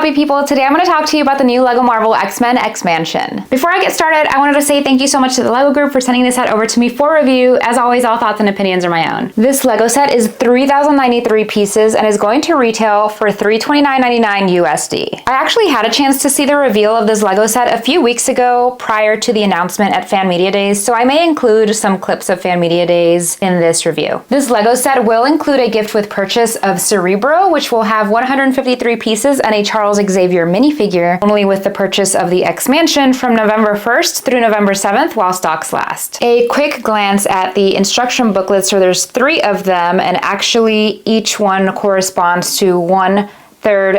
hobby people? Today I'm going to talk to you about the new LEGO Marvel X-Men X-Mansion. Before I get started, I wanted to say thank you so much to the LEGO group for sending this set over to me for review. As always, all thoughts and opinions are my own. This LEGO set is 3,093 pieces and is going to retail for $329.99 USD. I actually had a chance to see the reveal of this LEGO set a few weeks ago prior to the announcement at Fan Media Days, so I may include some clips of Fan Media Days in this review. This LEGO set will include a gift with purchase of Cerebro, which will have 153 pieces and a Charles Xavier minifigure, only with the purchase of the X-Mansion from November 1st through November 7th while stocks last. A quick glance at the instruction booklet, so there's 3 of them, and actually each one corresponds to 1/3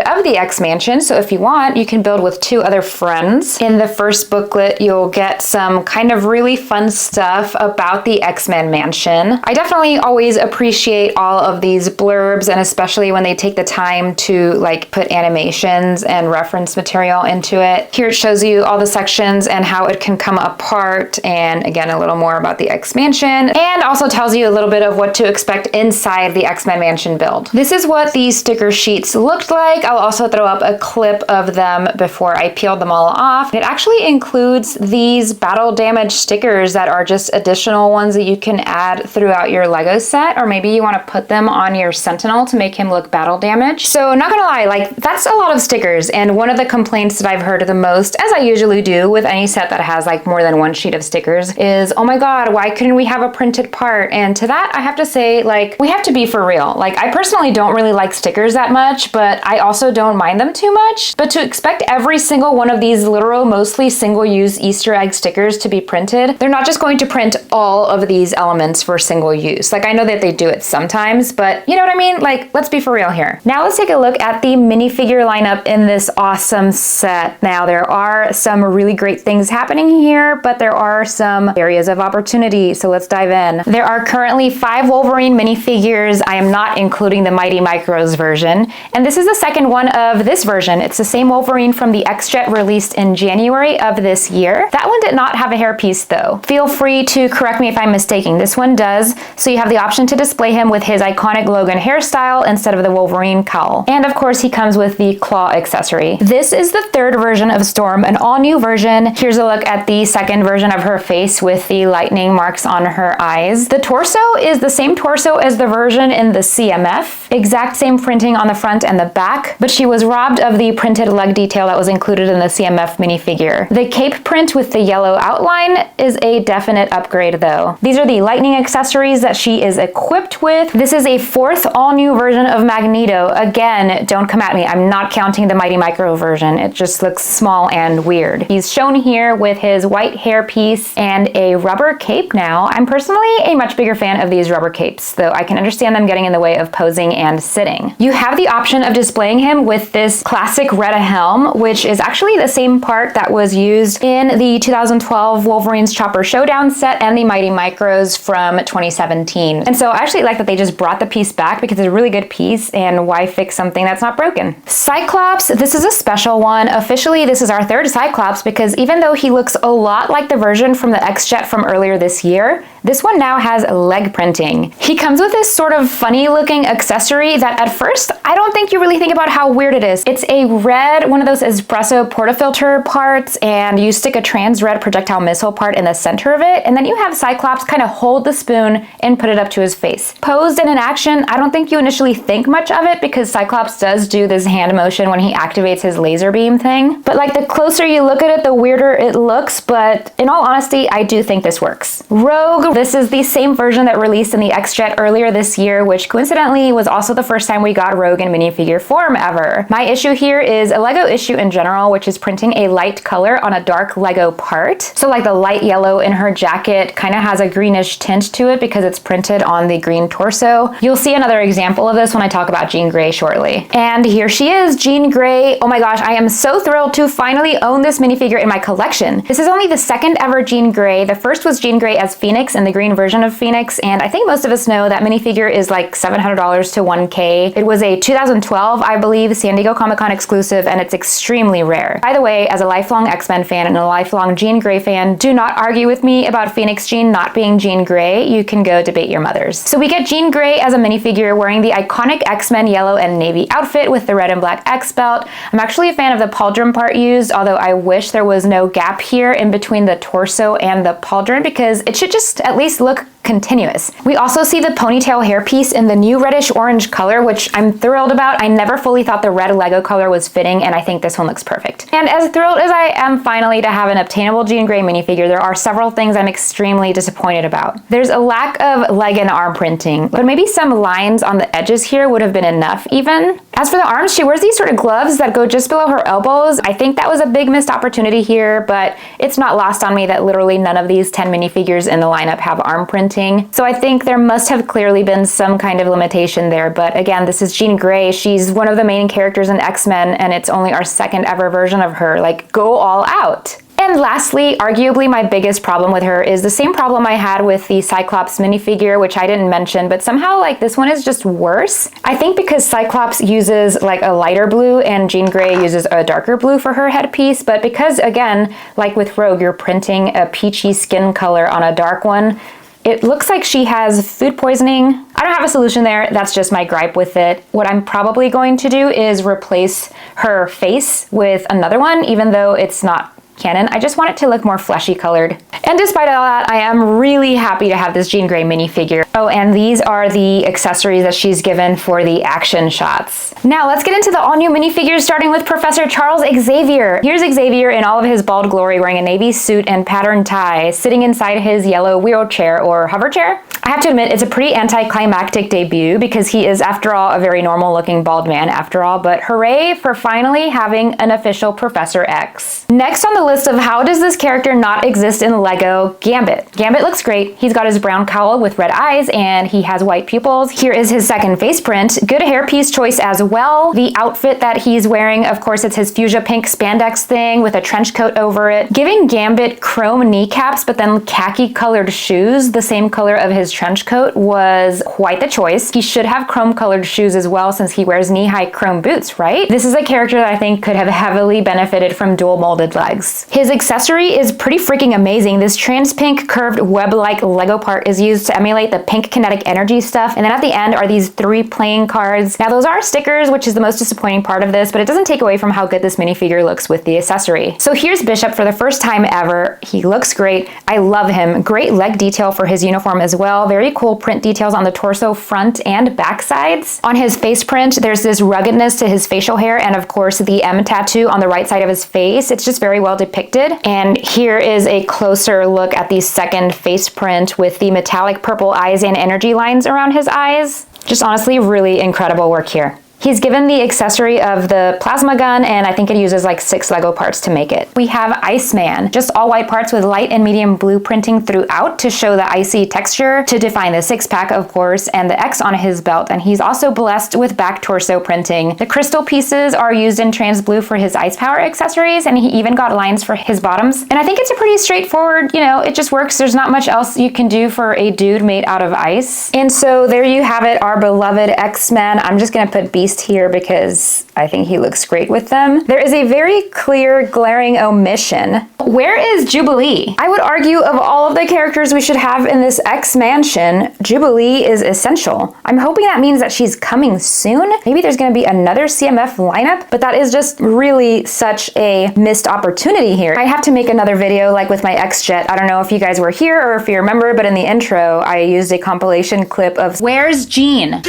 of the X-Mansion, so if you want, you can build with 2 other friends. In the first booklet, you'll get some kind of really fun stuff about the X-Men mansion. I definitely always appreciate all of these blurbs, and especially when they take the time to like put animations and reference material into it. Here it shows you all the sections and how it can come apart, and again, a little more about the X-Mansion, and also tells you a little bit of what to expect inside the X-Men mansion build. This is what these sticker sheets looked like. I'll also throw up a clip of them before I peeled them all off. It actually includes these battle damage stickers that are just additional ones that you can add throughout your LEGO set, or maybe you want to put them on your Sentinel to make him look battle damaged. So not gonna lie, like that's a lot of stickers, and one of the complaints that I've heard the most, as I usually do with any set that has like more than 1 sheet of stickers, is, oh my god, why couldn't we have a printed part? And to that I have to say, like, we have to be for real. Like, I personally don't really like stickers that much, but I also don't mind them too much. But to expect every single one of these literal, mostly single-use Easter egg stickers to be printed, they're not just going to print all of these elements for single use. Like, I know that they do it sometimes, but you know what I mean? Like, let's be for real here. Now let's take a look at the minifigure lineup in this awesome set. Now, there are some really great things happening here, but there are some areas of opportunity, so let's dive in. There are currently 5 Wolverine minifigures. I am not including the Mighty Micros version, and this is the second one of this version. It's the same Wolverine from the X-Jet released in January of this year. That one did not have a hairpiece though. Feel free to correct me if I'm mistaken. This one does, so you have the option to display him with his iconic Logan hairstyle instead of the Wolverine cowl. And of course he comes with the claw accessory. This is the 3rd version of Storm, an all-new version. Here's a look at the 2nd version of her face with the lightning marks on her eyes. The torso is the same torso as the version in the CMF. Exact same printing on the front and the back, but she was robbed of the printed leg detail that was included in the CMF minifigure. The cape print with the yellow outline is a definite upgrade though. These are the lightning accessories that she is equipped with. This is a 4th all-new version of Magneto. Again, don't come at me, I'm not counting the Mighty Micro version. It just looks small and weird. He's shown here with his white hairpiece and a rubber cape now. I'm personally a much bigger fan of these rubber capes, though I can understand them getting in the way of posing and sitting. You have the option of displaying him with this classic Retta helm, which is actually the same part that was used in the 2012 Wolverine's Chopper Showdown set and the Mighty Micros from 2017. And so I actually like that they just brought the piece back because it's a really good piece, and why fix something that's not broken? Cyclops, this is a special one. Officially, this is our 3rd Cyclops because even though he looks a lot like the version from the X-Jet from earlier this year, this one now has leg printing. He comes with this sort of funny looking accessory that at first, I don't think you really think about how weird it is. It's a red, one of those espresso portafilter parts, and you stick a trans red projectile missile part in the center of it, and then you have Cyclops kind of hold the spoon and put it up to his face. Posed and in action, I don't think you initially think much of it because Cyclops does do this hand motion when he activates his laser beam thing. But like the closer you look at it, the weirder it looks, but in all honesty, I do think this works. Rogue, this is the same version that released in the X-Jet earlier this year, which coincidentally was also the first time we got Rogue in minifigure form ever. My issue here is a LEGO issue in general, which is printing a light color on a dark LEGO part. So like the light yellow in her jacket kind of has a greenish tint to it because it's printed on the green torso. You'll see another example of this when I talk about Jean Grey shortly. And here she is, Jean Grey. Oh my gosh, I am so thrilled to finally own this minifigure in my collection. This is only the 2nd ever Jean Grey. The first was Jean Grey as Phoenix in the green version of Phoenix, and I think most of us know that minifigure is like $700 to $1K. It was a 2012 12, I believe, San Diego Comic-Con exclusive, and it's extremely rare. By the way, as a lifelong X-Men fan and a lifelong Jean Grey fan, do not argue with me about Phoenix Jean not being Jean Grey. You can go debate your mothers. So we get Jean Grey as a minifigure wearing the iconic X-Men yellow and navy outfit with the red and black X belt. I'm actually a fan of the pauldron part used, although I wish there was no gap here in between the torso and the pauldron because it should just at least look continuous. We also see the ponytail hairpiece in the new reddish orange color, which I'm thrilled about. I never fully thought the red Lego color was fitting, and I think this one looks perfect. And as thrilled as I am finally to have an obtainable Jean Grey minifigure, there are several things I'm extremely disappointed about. There's a lack of leg and arm printing, but maybe some lines on the edges here would have been enough even. As for the arms, she wears these sort of gloves that go just below her elbows. I think that was a big missed opportunity here, but it's not lost on me that literally none of these 10 minifigures in the lineup have arm printing. So I think there must have clearly been some kind of limitation there. But again, this is Jean Grey. She's one of the main characters in X-Men, and it's only our second ever version of her. Like, go all out. And lastly, arguably my biggest problem with her is the same problem I had with the Cyclops minifigure, which I didn't mention, but somehow like this one is just worse. I think because Cyclops uses like a lighter blue and Jean Grey uses a darker blue for her headpiece, but because again, like with Rogue, you're printing a peachy skin color on a dark one, it looks like she has food poisoning. I don't have a solution there. That's just my gripe with it. What I'm probably going to do is replace her face with another one, even though it's not canon. I just want it to look more fleshy colored. And despite all that, I am really happy to have this Jean Grey minifigure. Oh, and these are the accessories that she's given for the action shots. Now let's get into the all new minifigures, starting with Professor Charles Xavier. Here's Xavier in all of his bald glory, wearing a navy suit and patterned tie, sitting inside his yellow wheelchair or hover chair. I have to admit, it's a pretty anticlimactic debut because he is, after all, a very normal looking bald man after all, but hooray for finally having an official Professor X. Next on the list of how does this character not exist in Lego, Gambit. Gambit looks great. He's got his brown cowl with red eyes and he has white pupils. Here is his second face print. Good hairpiece choice as well. The outfit that he's wearing, of course, it's his fuchsia pink spandex thing with a trench coat over it, giving Gambit chrome kneecaps but then khaki colored shoes, the same color of his trench coat, was quite the choice. He should have chrome colored shoes as well since he wears knee-high chrome boots, right? This is a character that I think could have heavily benefited from dual molded legs. His accessory is pretty freaking amazing. This trans pink curved web-like Lego part is used to emulate the pink kinetic energy stuff, and then at the end are these 3 playing cards. Now those are stickers, which is the most disappointing part of this, but it doesn't take away from how good this minifigure looks with the accessory. So here's Bishop for the first time ever. He looks great. I love him. Great leg detail for his uniform as well. Very cool print details on the torso, front, and back sides. On his face print, there's this ruggedness to his facial hair, and of course the M tattoo on the right side of his face. It's just very well depicted. And here is a closer look at the second face print with the metallic purple eyes and energy lines around his eyes. Just honestly, really incredible work here. He's given the accessory of the plasma gun, and I think it uses like 6 Lego parts to make it. We have Iceman, just all white parts with light and medium blue printing throughout to show the icy texture, to define the 6-pack of course, and the X on his belt, and he's also blessed with back torso printing. The crystal pieces are used in trans blue for his ice power accessories, and he even got lines for his bottoms. And I think it's a pretty straightforward, you know, it just works. There's not much else you can do for a dude made out of ice. And so there you have it, our beloved X-Men. I'm just gonna put Beast here because I think he looks great with them. There is a very clear, glaring omission. Where is Jubilee? I would argue of all of the characters we should have in this X mansion, Jubilee is essential. I'm hoping that means that she's coming soon. Maybe there's gonna be another CMF lineup, but that is just really such a missed opportunity here. I have to make another video like with my X-Jet. I don't know if you guys were here or if you remember, but in the intro, I used a compilation clip of Where's Jean?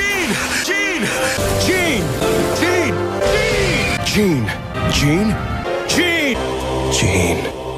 Jean.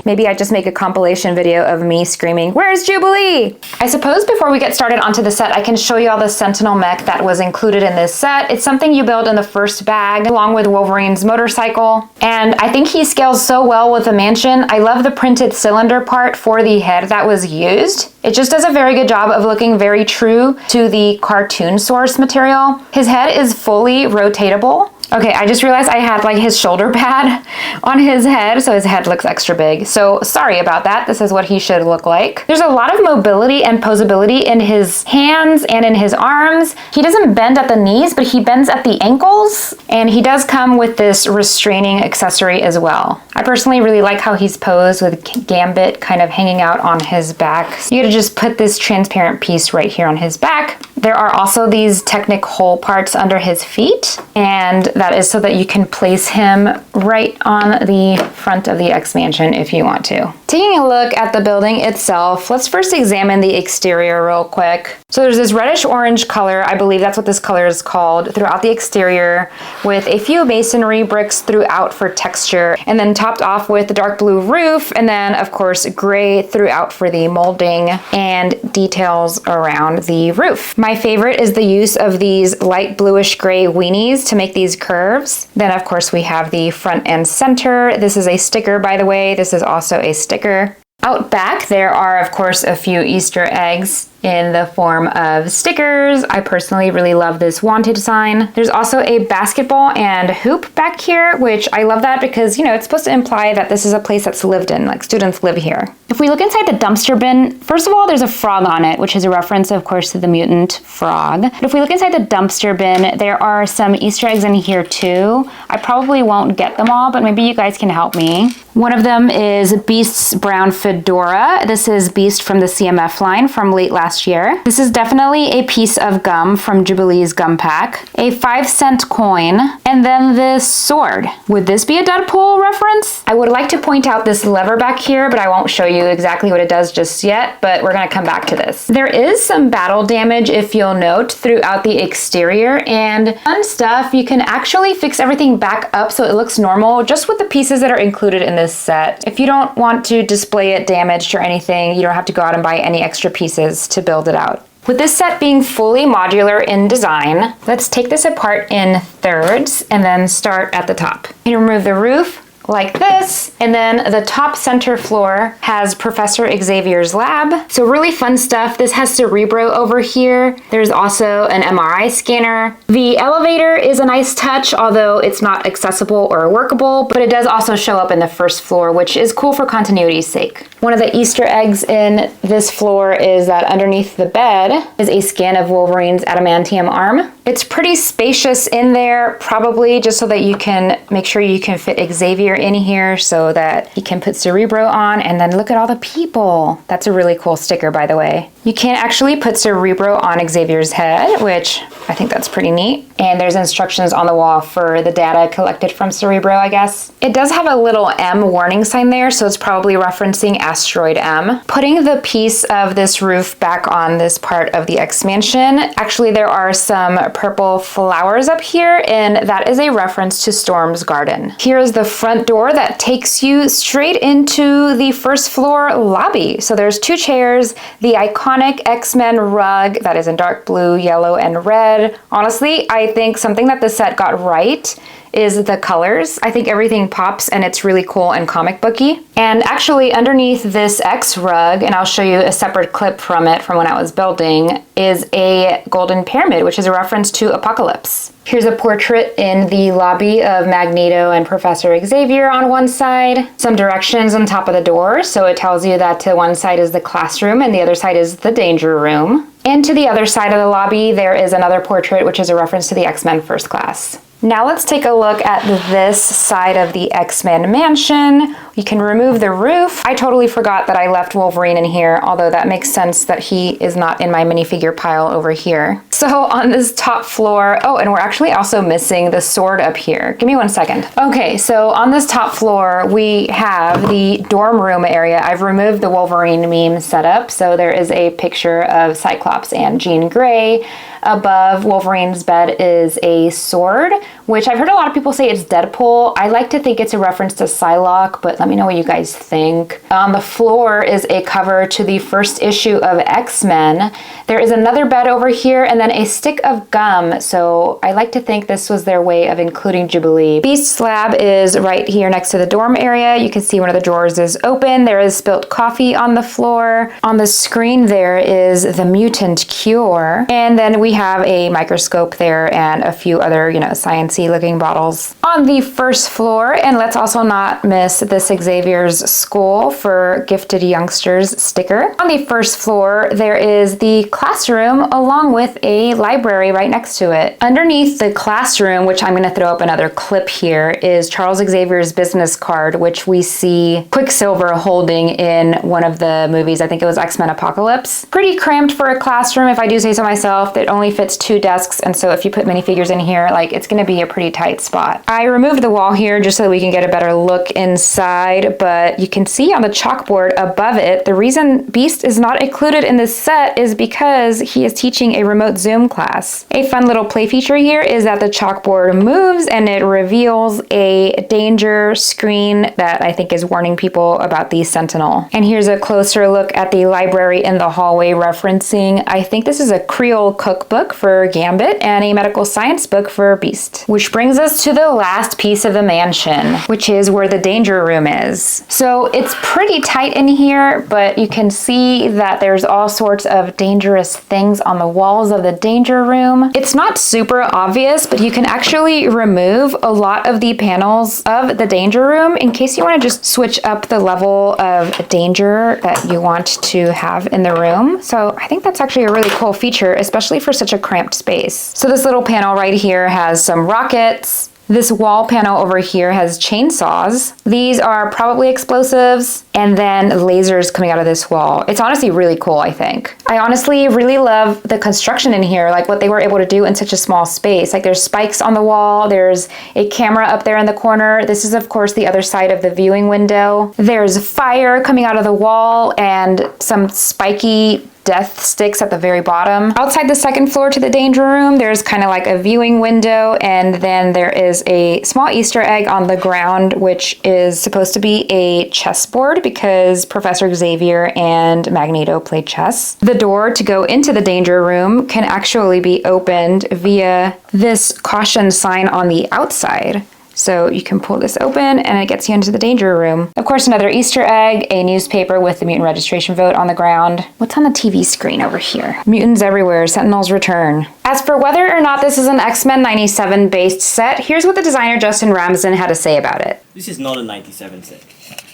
Maybe I just make a compilation video of me screaming, "Where's Jubilee?" I suppose before we get started onto the set, I can show you all the Sentinel mech that was included in this set. It's something you build in the first bag, along with Wolverine's motorcycle. And I think he scales so well with the mansion. I love the printed cylinder part for the head that was used. It just does a very good job of looking very true to the cartoon source material. His head is fully rotatable. Okay, I just realized I had like his shoulder pad on his head, so his head looks extra big. So sorry about that. This is what he should look like. There's a lot of mobility and posability in his hands and in his arms. He doesn't bend at the knees, but he bends at the ankles, and he does come with this restraining accessory as well. I personally really like how he's posed with Gambit kind of hanging out on his back. So you gotta just put this transparent piece right here on his back. There are also these Technic hole parts under his feet, and that is so that you can place him right on the front of the X-Mansion if you want to. Taking a look at the building itself, let's first examine the exterior real quick. So there's this reddish orange color, I believe that's what this color is called, throughout the exterior, with a few masonry bricks throughout for texture, and then topped off with the dark blue roof, and then of course gray throughout for the molding and details around the roof. My favorite is the use of these light bluish gray weenies to make these curves. Then of course we have the front and center. This is a sticker, by the way. This is also a sticker. Out back, there are of course a few Easter eggs in the form of stickers. I personally really love this wanted sign. There's also a basketball and hoop back here, which I love that because, you know, it's supposed to imply that this is a place that's lived in, like students live here. If we look inside the dumpster bin, first of all, there's a frog on it, which is a reference, of course, to the mutant frog. But if we look inside the dumpster bin, there are some Easter eggs in here too. I probably won't get them all, but maybe you guys can help me. One of them is Beast's brown fedora. This is Beast from the CMF line from late last year. This is definitely a piece of gum from Jubilee's gum pack, a 5-cent coin, and then this sword. Would this be a Deadpool reference? I would like to point out this lever back here, but I won't show you exactly what it does just yet, but we're gonna come back to this. There is some battle damage, if you'll note, throughout the exterior, and fun stuff, you can actually fix everything back up so it looks normal just with the pieces that are included in this set. If you don't want to display it damaged or anything, you don't have to go out and buy any extra pieces to build it out. With this set being fully modular in design, let's take this apart in thirds and then start at the top. You can remove the roof like this, and then the top center floor has Professor Xavier's lab. So really fun stuff. This has Cerebro over here. There's also an MRI scanner. The elevator is a nice touch, although it's not accessible or workable, but it does also show up in the first floor, which is cool for continuity's sake. One of the Easter eggs in this floor is that underneath the bed is a scan of Wolverine's adamantium arm. It's pretty spacious in there, probably just so that you can make sure you can fit Xavier in here so that he can put Cerebro on, and then look at all the people. That's a really cool sticker, by the way. You can actually put Cerebro on Xavier's head, which I think that's pretty neat. And there's instructions on the wall for the data collected from Cerebro, I guess. It does have a little M warning sign there, so it's probably referencing Asteroid M. Putting the piece of this roof back on this part of the X-Mansion, actually there are some purple flowers up here, and that is a reference to Storm's garden. Here is the front door that takes you straight into the first floor lobby. So there's 2 chairs, the iconic X-Men rug that is in dark blue, yellow, and red. Honestly, I think something that the set got right is the colors. I think everything pops and it's really cool and comic booky. And actually underneath this X rug, and I'll show you a separate clip from it from when I was building, is a golden pyramid, which is a reference to Apocalypse. Here's a portrait in the lobby of Magneto and Professor Xavier on one side. Some directions on top of the door, so it tells you that to one side is the classroom and the other side is the danger room. And to the other side of the lobby, there is another portrait, which is a reference to the X-Men First Class. Now let's take a look at this side of the X-Men mansion. You can remove the roof. I totally forgot that I left Wolverine in here, although that makes sense that he is not in my minifigure pile over here. So on this top floor, oh, and we're actually also missing the sword up here. Give me 1 second. Okay, so on this top floor, we have the dorm room area. I've removed the Wolverine meme setup, so there is a picture of Cyclops and Jean Grey. Above Wolverine's bed is a sword, which I've heard a lot of people say it's Deadpool. I like to think it's a reference to Psylocke, but let me know what you guys think. On the floor is a cover to the first issue of X-Men. There is another bed over here, and then then a stick of gum. So I like to think this was their way of including Jubilee. Beast's lab is right here next to the dorm area. You can see one of the drawers is open. There is spilt coffee on the floor. On the screen there is the mutant cure. And then we have a microscope there and a few other, sciencey looking bottles. On the first floor, and let's also not miss this Xavier's School for Gifted Youngsters sticker. On the first floor, there is the classroom along with a library right next to it. Underneath the classroom, which I'm gonna throw up another clip here, is Charles Xavier's business card, which we see Quicksilver holding in one of the movies. I think it was X-Men Apocalypse. Pretty cramped for a classroom, if I do say so myself. It only fits 2 desks, and so if you put minifigures in here, it's gonna be a pretty tight spot. I removed the wall here just so that we can get a better look inside, but you can see on the chalkboard above it, the reason Beast is not included in this set is because he is teaching a remote Zoom class. A fun little play feature here is that the chalkboard moves and it reveals a danger screen that I think is warning people about the Sentinel. And here's a closer look at the library in the hallway referencing, I think this is a Creole cookbook for Gambit and a medical science book for Beast. Which brings us to the last piece of the mansion, which is where the danger room is. So it's pretty tight in here, but you can see that there's all sorts of dangerous things on the walls of the danger room. It's not super obvious, but you can actually remove a lot of the panels of the danger room in case you want to just switch up the level of danger that you want to have in the room. So I think that's actually a really cool feature, especially for such a cramped space. So this little panel right here has some rockets. This wall panel over here has chainsaws. These are probably explosives, and then lasers coming out of this wall. It's honestly really cool, I think. I honestly really love the construction in here, what they were able to do in such a small space. There's spikes on the wall, there's a camera up there in the corner. This is, of course, the other side of the viewing window. There's fire coming out of the wall and some spiky death sticks at the very bottom. Outside the second floor to the danger room, there's kind of a viewing window, and then there is a small Easter egg on the ground, which is supposed to be a chessboard because Professor Xavier and Magneto play chess. The door to go into the danger room can actually be opened via this caution sign on the outside. So you can pull this open and it gets you into the danger room. Of course, another Easter egg, a newspaper with the mutant registration vote on the ground. What's on the TV screen over here? Mutants everywhere, Sentinels return. As for whether or not this is an X-Men 97 based set, here's what the designer Justin Ramsden had to say about it. This is not a 97 set.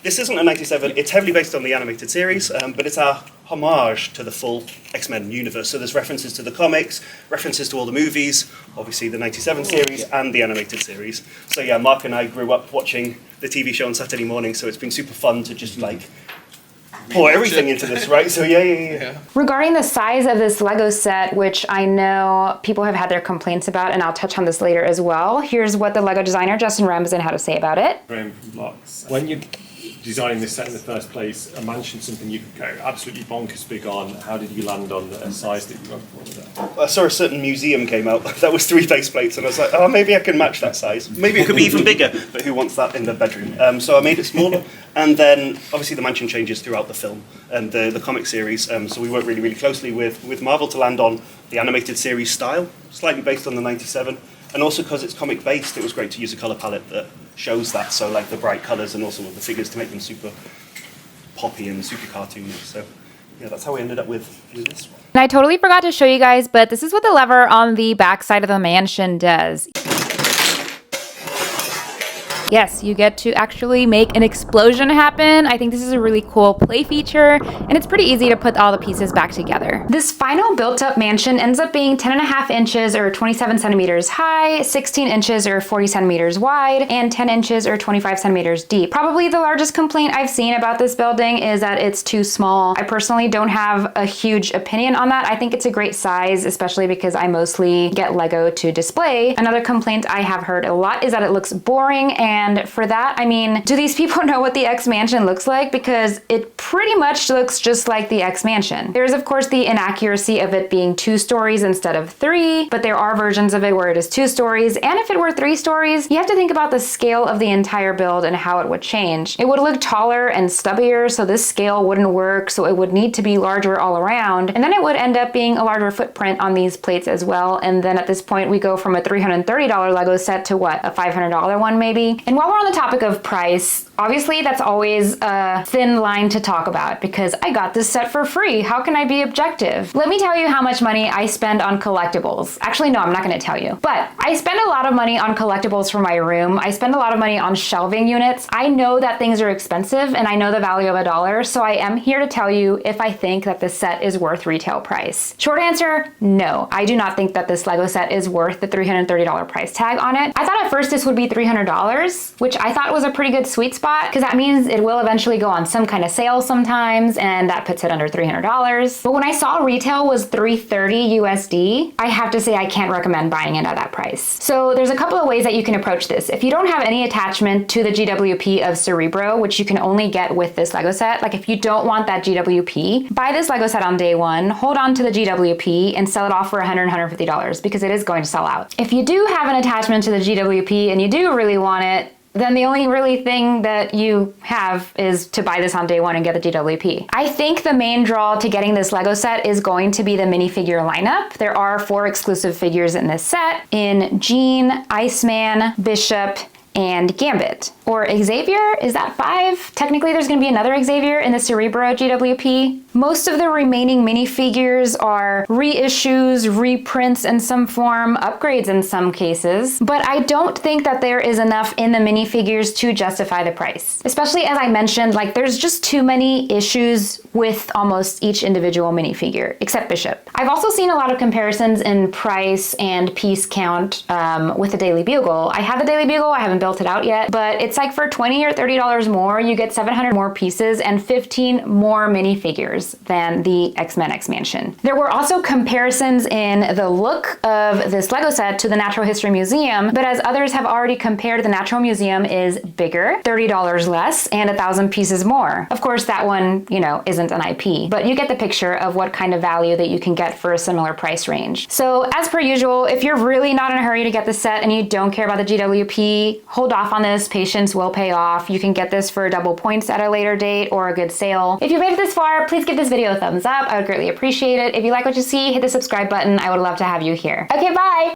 This isn't a 97, it's heavily based on the animated series, but it's our homage to the full X-Men universe. So there's references to the comics, references to all the movies, obviously the 97 series and the animated series. So yeah, Mark and I grew up watching the TV show on Saturday morning, so it's been super fun to just pour everything into this, right? So yeah. Regarding the size of this Lego set, which I know people have had their complaints about, and I'll touch on this later as well, here's what the Lego designer Justin Ramsden had to say about it. When you designing this set in the first place, a mansion something you could go absolutely bonkers big on. How did you land on a size that you went for with that? I saw a certain museum came out that was 3 base plates, and I was like, oh, maybe I can match that size. Maybe it could be even bigger, but who wants that in the bedroom? So I made it smaller, and then obviously the mansion changes throughout the film and the comic series. So we worked really, really closely with Marvel to land on the animated series style, slightly based on the 97. And also because it's comic based, it was great to use a color palette that shows that. So the bright colors and also with the figures to make them super poppy and super cartoony. So yeah, that's how we ended up with this one. And I totally forgot to show you guys, but this is what the lever on the back side of the mansion does. Yes, you get to actually make an explosion happen. I think this is a really cool play feature, and it's pretty easy to put all the pieces back together. This final built-up mansion ends up being 10.5 inches or 27 centimeters high, 16 inches or 40 centimeters wide, and 10 inches or 25 centimeters deep. Probably the largest complaint I've seen about this building is that it's too small. I personally don't have a huge opinion on that. I think it's a great size, especially because I mostly get Lego to display. Another complaint I have heard a lot is that it looks boring, and And for that, I mean, do these people know what the X Mansion looks like? Because it pretty much looks just like the X Mansion. There's of course the inaccuracy of it being 2 stories instead of 3, but there are versions of it where it is 2 stories. And if it were 3 stories, you have to think about the scale of the entire build and how it would change. It would look taller and stubbier, so this scale wouldn't work, so it would need to be larger all around. And then it would end up being a larger footprint on these plates as well. And then at this point, we go from a $330 Lego set to what, a $500 one maybe? And while we're on the topic of price, obviously that's always a thin line to talk about because I got this set for free. How can I be objective? Let me tell you how much money I spend on collectibles. Actually, no, I'm not gonna tell you. But I spend a lot of money on collectibles for my room. I spend a lot of money on shelving units. I know that things are expensive and I know the value of $1, so I am here to tell you if I think that this set is worth retail price. Short answer, no. I do not think that this Lego set is worth the $330 price tag on it. I thought at first this would be $300, which I thought was a pretty good sweet spot because that means it will eventually go on some kind of sale sometimes, and that puts it under $300. But when I saw retail was $330 USD, I have to say I can't recommend buying it at that price. So there's a couple of ways that you can approach this. If you don't have any attachment to the GWP of Cerebro, which you can only get with this Lego set, like if you don't want that GWP, buy this Lego set on day one, hold on to the GWP, and sell it off for $100, $150 because it is going to sell out. If you do have an attachment to the GWP and you do really want it, then the only really thing that you have is to buy this on day one and get the GWP. I think the main draw to getting this Lego set is going to be the minifigure lineup. There are 4 exclusive figures in this set in Jean, Iceman, Bishop, and Gambit. Or Xavier, is that 5? Technically there's gonna be another Xavier in the Cerebro GWP. Most of the remaining minifigures are reissues, reprints in some form, upgrades in some cases, but I don't think that there is enough in the minifigures to justify the price. Especially as I mentioned, like there's just too many issues with almost each individual minifigure, except Bishop. I've also seen a lot of comparisons in price and piece count with the Daily Bugle. I have the Daily Bugle, I haven't built it out yet, but it's like for $20 or $30 more, you get 700 more pieces and 15 more minifigures than the X-Men X Mansion. There were also comparisons in the look of this Lego set to the Natural History Museum, but as others have already compared, the Natural Museum is bigger, $30 less, and 1,000 pieces more. Of course, that one, you know, isn't an IP, but you get the picture of what kind of value that you can get for a similar price range. So as per usual, if you're really not in a hurry to get the set and you don't care about the GWP, hold off on this. Patience will pay off. You can get this for double points at a later date or a good sale. If you made it this far, please give this video a thumbs up. I would greatly appreciate it. If you like what you see, hit the subscribe button. I would love to have you here. Okay, bye!